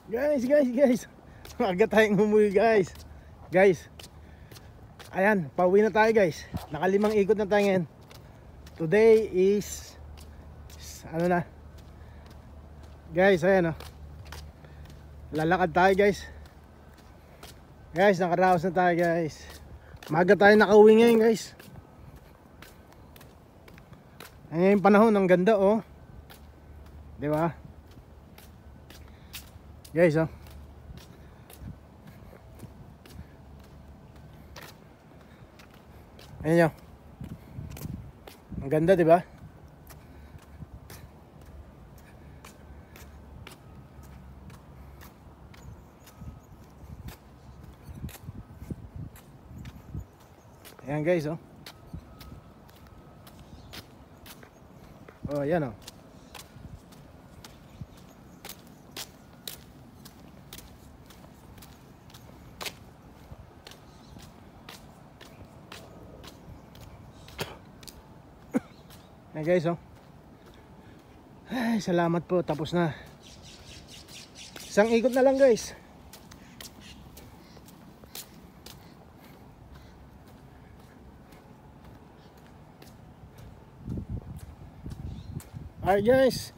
Guys. Agad tayong umuwi guys. Guys. Ayan, pauwi na tayo guys. Nakalimang ikot na tayo ngayon. Today is ano na? Guys, ayan oh. Lalakad tayo guys. Guys, nakaraos na tayo guys. Maga tayo nakauwi ngayon guys. Ayan yung panahon, ang ganda oh. Di ba? Guys oh. Ayan yun. Ang ganda di ba? Ayan guys oh. Oh ayan oh. Ayan guys oh. Ay salamat po, tapos na. Isang ikot na lang guys. Alright guys,